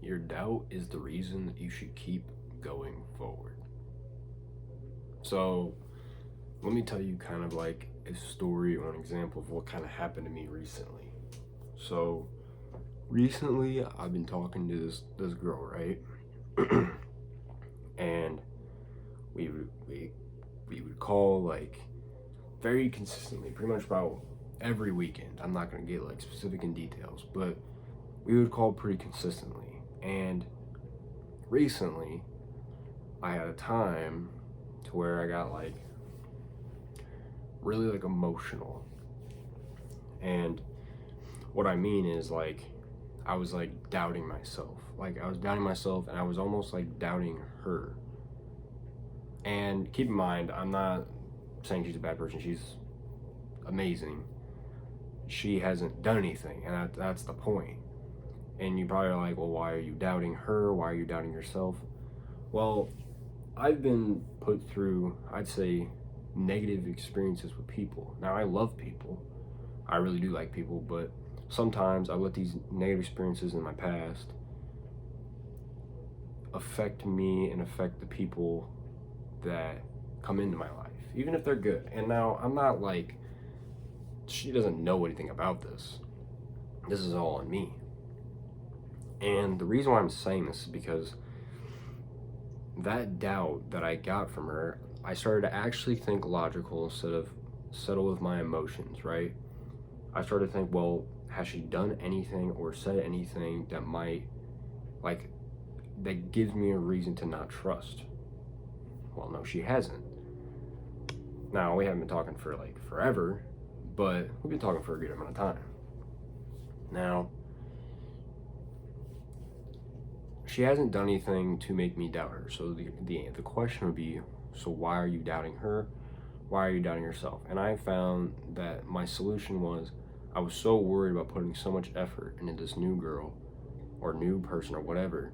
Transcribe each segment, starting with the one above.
Your doubt is the reason that you should keep going forward. So, let me tell you kind of like a story or an example of what kind of happened to me recently. So, recently I've been talking to this girl, right? And we would call like very consistently, pretty much about every weekend. I'm not gonna get like specific in details, but we would call pretty consistently. And recently, I had a time to where I got like really like emotional. And what I mean is like I was like doubting myself. Like I was doubting myself and I was almost like doubting her. And keep in mind, I'm not saying she's a bad person. She's amazing. She hasn't done anything, and that's the point. And you probably are like, well, why are you doubting her? Why are you doubting yourself? Well, I've been put through, I'd say, negative experiences with people. Now, I love people. I really do like people, but sometimes I let these negative experiences in my past affect me and affect the people that come into my life, even if they're good. And now, I'm not like, she doesn't know anything about this. This is all on me. And the reason why I'm saying this is because that doubt that I got from her, I started to actually think logical instead of settle with my emotions, right? I started to think, well, has she done anything or said anything that might, like, that gives me a reason to not trust? Well, no, she hasn't. Now, we haven't been talking for like forever, but we've been talking for a good amount of time. Now, she hasn't done anything to make me doubt her. So the question would be, so why are you doubting her? Why are you doubting yourself? And I found that my solution was I was so worried about putting so much effort into this new girl or new person or whatever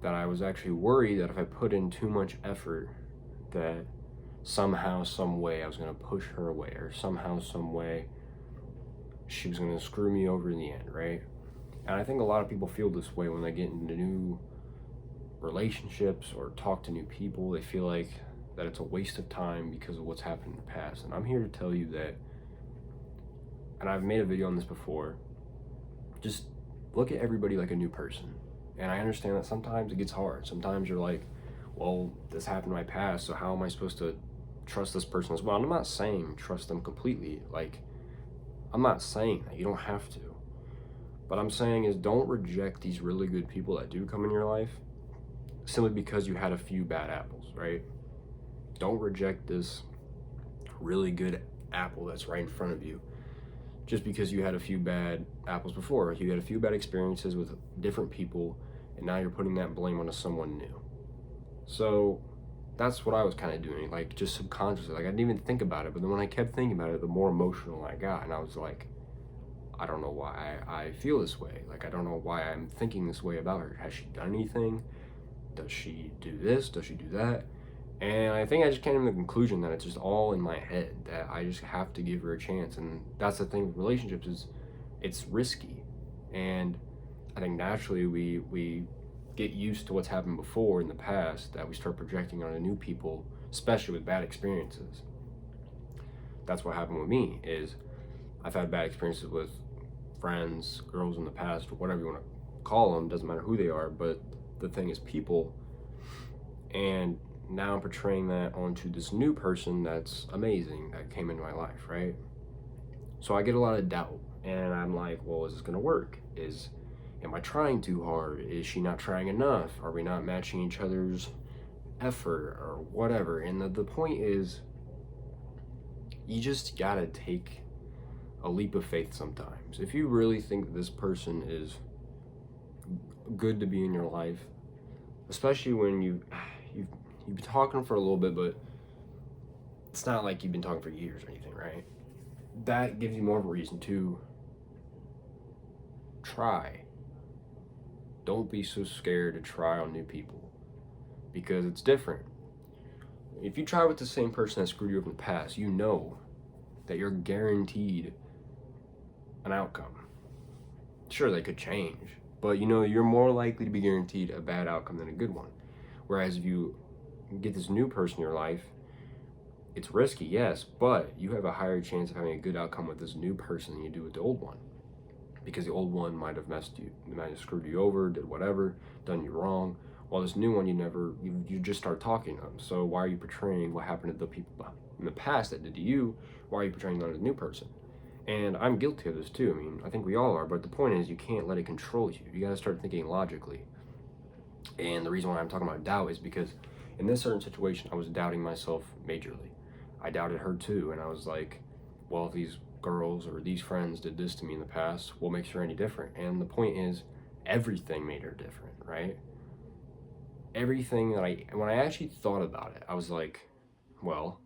that I was actually worried that if I put in too much effort that somehow, some way I was going to push her away, or somehow, some way she was going to screw me over in the end, right? And I think a lot of people feel this way when they get into new relationships or talk to new people. They feel like that it's a waste of time because of what's happened in the past. And I'm here to tell you that, and I've made a video on this before, just look at everybody like a new person. And I understand that sometimes it gets hard. Sometimes you're like, well, this happened in my past, so how am I supposed to trust this person as well? And I'm not saying trust them completely. Like, I'm not saying that. You don't have to. But I'm saying is don't reject these really good people that do come in your life simply because you had a few bad apples, right? Don't reject this really good apple that's right in front of you just because you had a few bad apples before. You had a few bad experiences with different people, and now you're putting that blame onto someone new. So that's what I was kind of doing, like just subconsciously. Like I didn't even think about it, but then when I kept thinking about it, the more emotional I got, and I was like, I don't know why I feel this way. Like, I don't know why I'm thinking this way about her. Has she done anything? Does she do this? Does she do that? And I think I just came to the conclusion that it's just all in my head, that I just have to give her a chance. And that's the thing with relationships is it's risky. And I think naturally we get used to what's happened before in the past that we start projecting onto new people, especially with bad experiences. That's what happened with me is I've had bad experiences with friends, girls in the past, or whatever you want to call them, doesn't matter who they are, but the thing is people. And now I'm portraying that onto this new person that's amazing that came into my life, right? So I get a lot of doubt, and I'm like, well, is this gonna work? Am I trying too hard? Is she not trying enough? Are we not matching each other's effort or whatever? And the point is, you just gotta take a leap of faith sometimes. If you really think this person is good to be in your life, especially when you've been talking for a little bit, but it's not like you've been talking for years or anything, right? That gives you more of a reason to try. Don't be so scared to try on new people because it's different. If you try with the same person that screwed you up in the past, you know that you're guaranteed an outcome. Sure, they could change, But you're more likely to be guaranteed a bad outcome than a good one. Whereas if you get this new person in your life, it's risky, yes, but you have a higher chance of having a good outcome with this new person than you do with the old one. Because the old one might have messed you, might have screwed you over, did whatever, done you wrong. While this new one, you just start talking to them. So why are you portraying what happened to the people in the past that did to you? Why are you portraying that to the new person? And I'm guilty of this too. I mean, I think we all are. But the point is, you can't let it control you. You got to start thinking logically. And the reason why I'm talking about doubt is because in this certain situation, I was doubting myself majorly. I doubted her too, and I was like, well, if these girls or these friends did this to me in the past, what makes her any different? And the point is, everything made her different, right? Everything when I actually thought about it, I was like, well,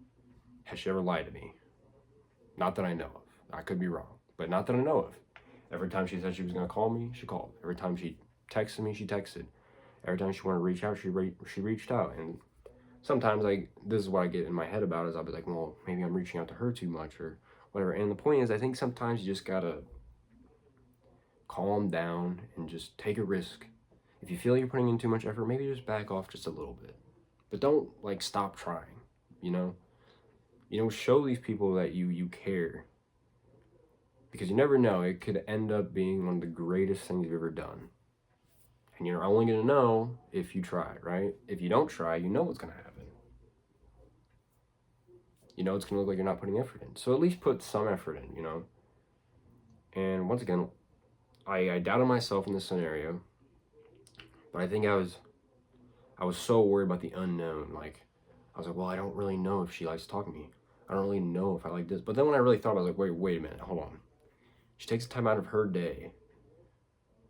has she ever lied to me? Not that I know of. I could be wrong, but not that I know of. Every time she said she was going to call me, she called. Every time she texted me, she texted. Every time she wanted to reach out, she reached out. And sometimes this is what I get in my head about is I'll be like, well, maybe I'm reaching out to her too much or whatever. And the point is, I think sometimes you just gotta calm down and just take a risk. If you feel you're putting in too much effort, maybe just back off just a little bit. But don't stop trying, you know? Show these people that you care. Because you never know, it could end up being one of the greatest things you've ever done. And you're only gonna know if you try, right? If you don't try, you know what's gonna happen. It's gonna look like you're not putting effort in. So at least put some effort in. And once again, I doubted myself in this scenario, but I think I was so worried about the unknown. Like, I was like, well, I don't really know if she likes to talk to me. I don't really know if I like this. But then when I really thought, I was like, wait a minute, hold on. She takes time out of her day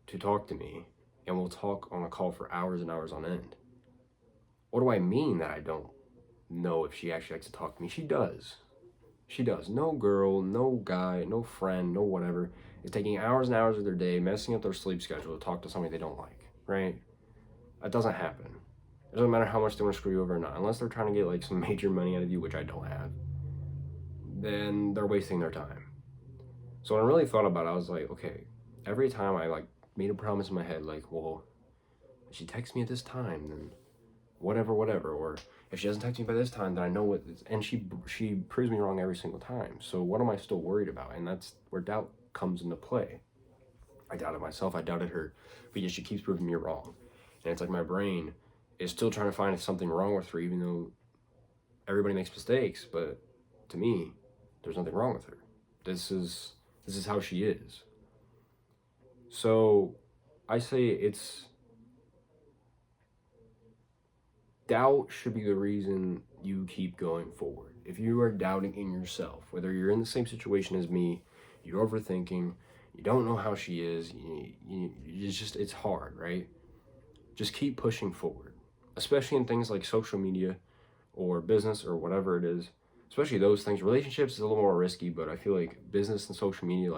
to talk to me, and we'll talk on a call for hours and hours on end. What do I mean that I don't know if she actually likes to talk to me? She does. She does. No girl, no guy, no friend, no whatever is taking hours and hours of their day, messing up their sleep schedule to talk to somebody they don't like, right? That doesn't happen. It doesn't matter how much they want to screw you over or not. Unless they're trying to get some major money out of you, which I don't have, then they're wasting their time. So when I really thought about it, I was like, okay, every time I made a promise in my head, well, if she texts me at this time, then whatever, or if she doesn't text me by this time, then I know what. And she proves me wrong every single time. So what am I still worried about? And that's where doubt comes into play. I doubted myself. I doubted her, but yet she keeps proving me wrong. And it's like my brain is still trying to find something wrong with her, even though everybody makes mistakes. But to me, there's nothing wrong with her. This is how she is. So I say doubt should be the reason you keep going forward. If you are doubting in yourself, whether you're in the same situation as me, you're overthinking, you don't know how she is, it's hard, right? Just keep pushing forward, especially in things like social media or business or whatever it is. Especially those things. Relationships is a little more risky, but I feel like business and social media,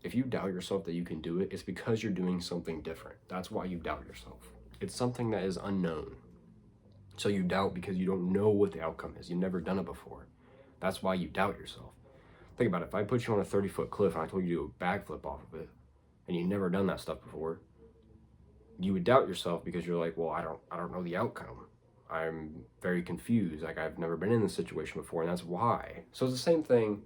if you doubt yourself that you can do it, it's because you're doing something different. That's why you doubt yourself. It's something that is unknown. So you doubt because you don't know what the outcome is. You've never done it before. That's why you doubt yourself. Think about it. If I put you on a 30-foot cliff and I told you to do a backflip off of it, and you've never done that stuff before, you would doubt yourself because you're like, well, I don't know the outcome. I'm very confused. I've never been in this situation before, and that's why. So it's the same thing,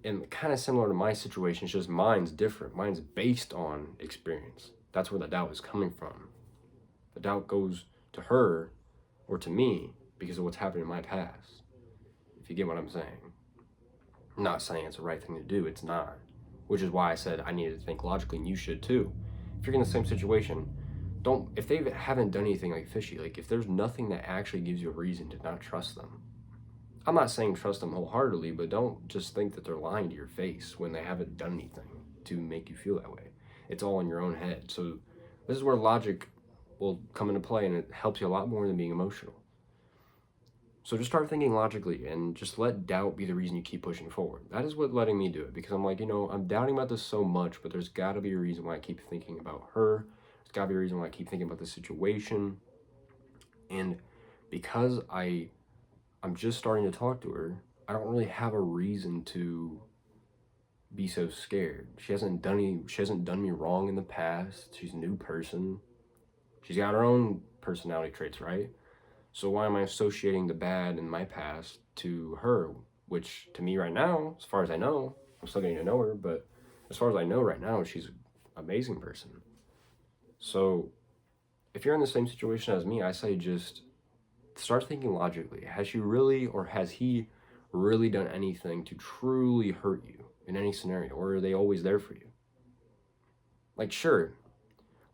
and kind of similar to my situation. It's just mine's different. Mine's based on experience. That's where the doubt is coming from. The doubt goes to her or to me because of what's happened in my past. If you get what I'm saying. I'm not saying it's the right thing to do. It's not. Which is why I said I needed to think logically, and you should too. If you're in the same situation, if they haven't done anything fishy, if there's nothing that actually gives you a reason to not trust them. I'm not saying trust them wholeheartedly, but don't just think that they're lying to your face when they haven't done anything to make you feel that way. It's all in your own head. So this is where logic will come into play, and it helps you a lot more than being emotional. So just start thinking logically and just let doubt be the reason you keep pushing forward. That is what letting me do it, because I'm like, I'm doubting about this so much, but there's got to be a reason why I keep thinking about her. There's got to be a reason why I keep thinking about the situation. And because I'm just starting to talk to her, I don't really have a reason to be so scared? She hasn't done me wrong in the past. She's a new person. She's got her own personality traits, right? So why am I associating the bad in my past to her? Which to me right now, as far as I know, I'm still getting to know her, but as far as I know right now, she's an amazing person. So if you're in the same situation as me, I say just start thinking logically. Has she really or has he really done anything to truly hurt you in any scenario? Or are they always there for you? Like, sure.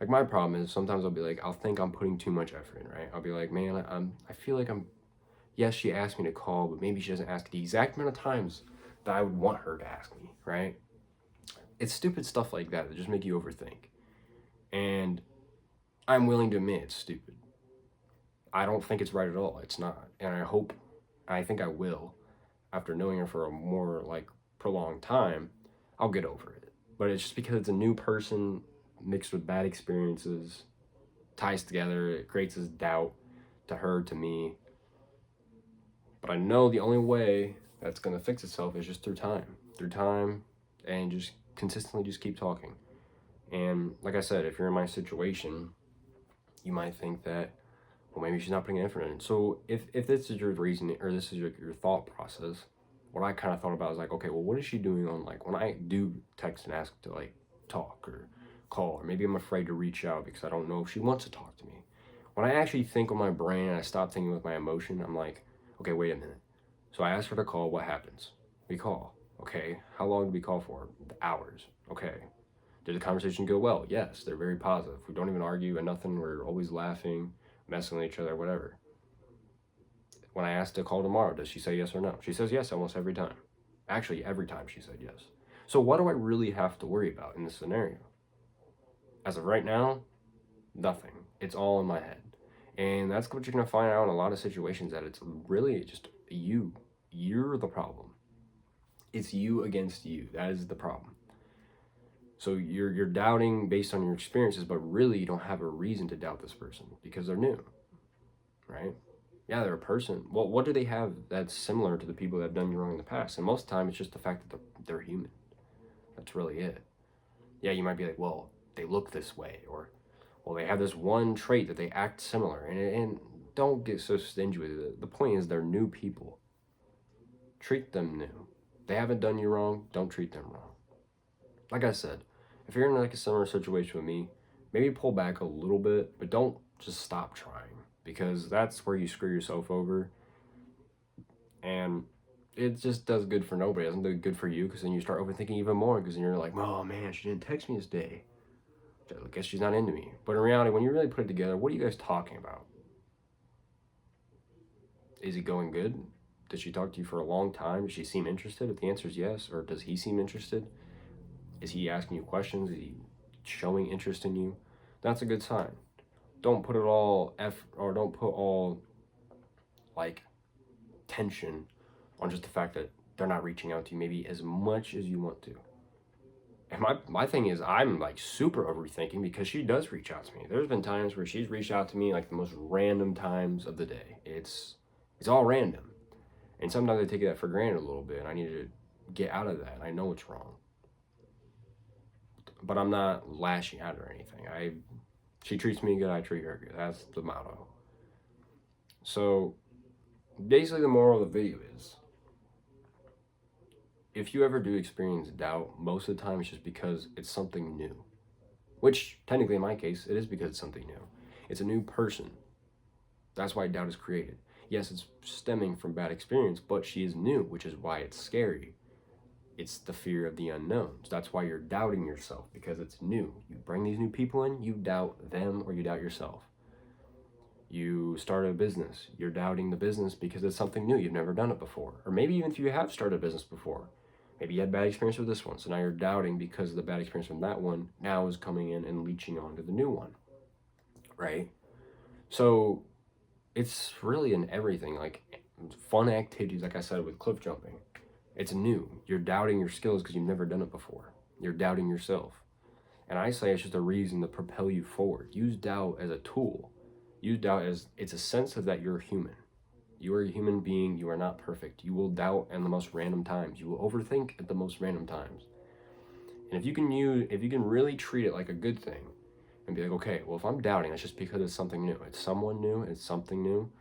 Like, my problem is sometimes I'll think I'm putting too much effort in, right? I'll be like, man, I feel like yes, she asked me to call, but maybe she doesn't ask the exact amount of times that I would want her to ask me, right? It's stupid stuff like that just make you overthink. And I'm willing to admit it's stupid. I don't think it's right at all. It's not. And I think I will, after knowing her for a more like prolonged time, I'll get over it. But it's just because it's a new person mixed with bad experiences, ties together, it creates this doubt to her, to me. But I know the only way that's going to fix itself is just through time, and just consistently just keep talking. And like I said, if you're in my situation, you might think that, well, maybe she's not putting effort in. So if this is your reason, or this is your thought process, what I kind of thought about is like, okay, well, what is she doing on, like, when I do text and ask to like talk or call, or maybe I'm afraid to reach out because I don't know if she wants to talk to me. When I actually think with my brain and I stop thinking with my emotion, I'm like, okay, wait a minute. So I asked her to call. What happens? We call. Okay. How long did we call for? Hours. Okay. Did the conversation go well? Yes. They're very positive. We don't even argue and nothing. We're always laughing, messing with each other, whatever. When I asked to call tomorrow, does she say yes or no? She says yes almost every time. Actually, every time she said yes. So what do I really have to worry about in this scenario? As of right now, nothing. It's all in my head. And that's what you're going to find out in a lot of situations, that it's really just you. You're the problem. It's you against you. That is the problem. So you're doubting based on your experiences, but really you don't have a reason to doubt this person because they're new, right? Yeah, they're a person. Well, what do they have that's similar to the people that have done you wrong in the past? And most of the time, it's just the fact that they're human. That's really it. Yeah, you might be like, well, they look this way, or well, they have this one trait that they act similar, and don't get so stingy with it. The point is, they're new people. Treat them new. They haven't done you wrong. Don't treat them wrong. Like I said, if you're in like a similar situation with me, maybe pull back a little bit, but don't just stop trying, because that's where you screw yourself over. And it just does good for nobody. It doesn't do good for you, because then you start overthinking even more, because then you're like, oh man, she didn't text me this day. I guess she's not into me. But in reality, when you really put it together, what are you guys talking about? Is it going good? Did she talk to you for a long time? Does she seem interested? If the answer is yes, or does he seem interested? Is he asking you questions? Is he showing interest in you? That's a good sign. Don't put it all or don't put all like tension on just the fact that they're not reaching out to you maybe as much as you want to. And my thing is, I'm like super overthinking because she does reach out to me. There's been times where she's reached out to me like the most random times of the day. It's all random. And sometimes I take that for granted a little bit, and I need to get out of that. I know it's wrong. But I'm not lashing out or anything. She treats me good, I treat her good. That's the motto. So basically the moral of the video is, if you ever do experience doubt, most of the time it's just because it's something new. Which, technically in my case, it is because it's something new. It's a new person. That's why doubt is created. Yes, it's stemming from bad experience, but she is new, which is why it's scary. It's the fear of the unknown. So that's why you're doubting yourself, because it's new. You bring these new people in, you doubt them or you doubt yourself. You start a business, you're doubting the business because it's something new. You've never done it before. Or maybe even if you have started a business before, maybe you had bad experience with this one, so now you're doubting because of the bad experience from that one now is coming in and leeching onto the new one, right? So it's really in everything, like fun activities, like I said, with cliff jumping. It's new. You're doubting your skills because you've never done it before. You're doubting yourself. And I say it's just a reason to propel you forward. Use doubt as a tool. Use doubt as it's a sense of that you're human. You are a human being. You are not perfect. You will doubt at the most random times. You will overthink at the most random times. And if you can really treat it like a good thing and be like, okay, well, if I'm doubting, it's just because it's something new. It's someone new, it's something new.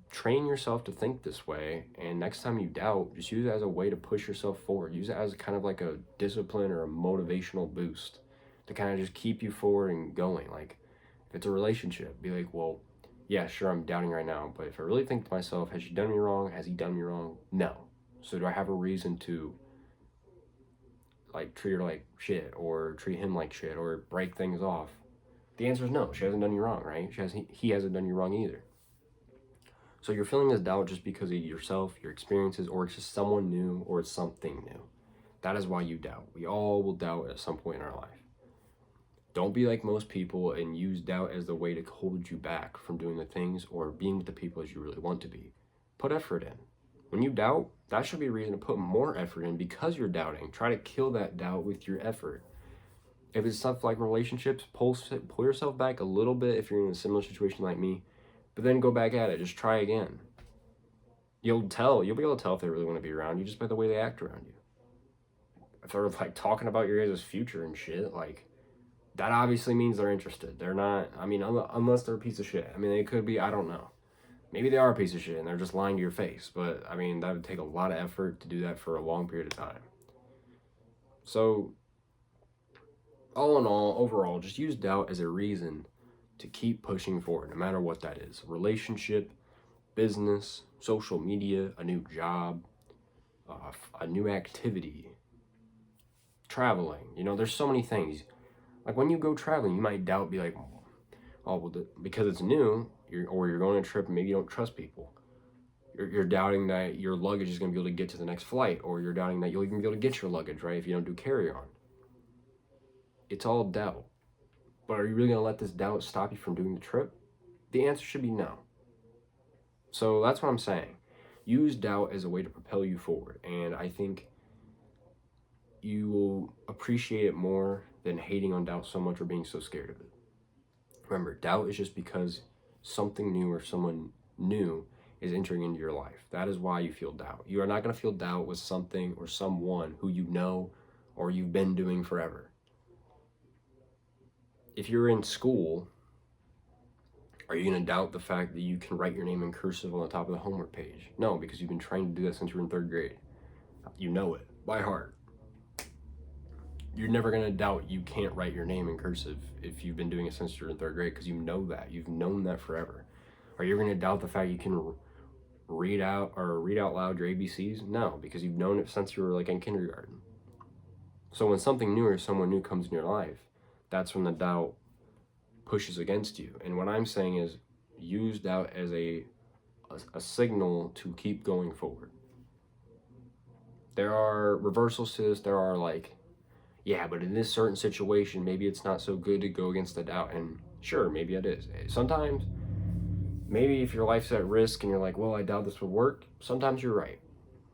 Train yourself to think this way, and next time you doubt, just use it as a way to push yourself forward. Use it as kind of like a discipline or a motivational boost to kind of just keep you forward and going. Like, if it's a relationship, be like, well, yeah, sure, I'm doubting right now, but if I really think to myself, has she done me wrong? Has he done me wrong? No. So do I have a reason to like treat her like shit or treat him like shit or break things off? The answer is no. She hasn't done you wrong, right? He hasn't done you wrong either. So you're feeling this doubt just because of yourself, your experiences, or it's just someone new or it's something new. That is why you doubt. We all will doubt at some point in our life. Don't be like most people and use doubt as the way to hold you back from doing the things or being with the people as you really want to be. Put effort in. When you doubt, that should be a reason to put more effort in because you're doubting. Try to kill that doubt with your effort. If it's stuff like relationships, pull yourself back a little bit if you're in a similar situation like me, but then go back at it. Just try again. You'll be able to tell if they really want to be around you just by the way they act around you. If they're like talking about your guys' future and shit, like, that obviously means they're interested. They're not, I mean, unless they're a piece of shit. I mean, they could be, I don't know. Maybe they are a piece of shit and they're just lying to your face. But, I mean, that would take a lot of effort to do that for a long period of time. So, all in all, overall, just use doubt as a reason to keep pushing forward, no matter what that is. Relationship, business, social media, a new job, a new activity, traveling. You know, there's so many things. Like when you go traveling, you might doubt, be like, oh, well, because it's new, you're going on a trip and maybe you don't trust people. You're doubting that your luggage is going to be able to get to the next flight, or you're doubting that you'll even be able to get your luggage, right, if you don't do carry-on. It's all doubt. But are you really going to let this doubt stop you from doing the trip? The answer should be no. So that's what I'm saying. Use doubt as a way to propel you forward. And I think you will appreciate it more than hating on doubt so much or being so scared of it. Remember, doubt is just because something new or someone new is entering into your life. That is why you feel doubt. You are not going to feel doubt with something or someone who you know or you've been doing forever. If you're in school, are you going to doubt the fact that you can write your name in cursive on the top of the homework page? No, because you've been trying to do that since you were in 3rd grade. You know it by heart. You're never going to doubt you can't write your name in cursive if you've been doing it since you're in 3rd grade, because you know that. You've known that forever. Are you going to doubt the fact you can read out loud your ABCs? No, because you've known it since you were like in kindergarten. So when something new or someone new comes in your life, that's when the doubt pushes against you. And what I'm saying is use doubt as a signal to keep going forward. There are reversals to this. There are like, yeah, but in this certain situation, maybe it's not so good to go against the doubt. And sure, maybe it is. Sometimes, maybe if your life's at risk and you're like, well, I doubt this will work, sometimes you're right.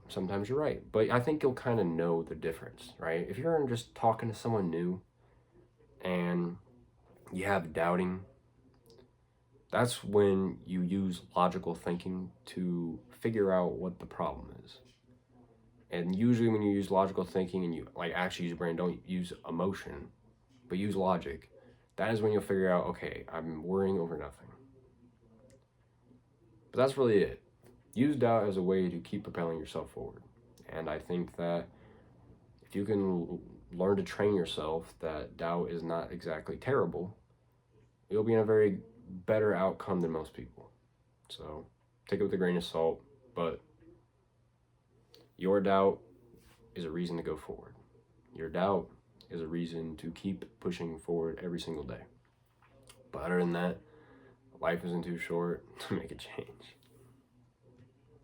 Sometimes you're right. But I think you'll kind of know the difference, right? If you're just talking to someone new and you have doubting, that's when you use logical thinking to figure out what the problem is. And usually when you use logical thinking and you like actually use your brain, don't use emotion, but use logic, that is when you'll figure out, okay, I'm worrying over nothing. But that's really it. Use doubt as a way to keep propelling yourself forward. And I think that if you can learn to train yourself that doubt is not exactly terrible, you'll be in a very better outcome than most people. So take it with a grain of salt, but your doubt is a reason to go forward. Your doubt is a reason to keep pushing forward every single day. But other than that, life isn't too short to make a change.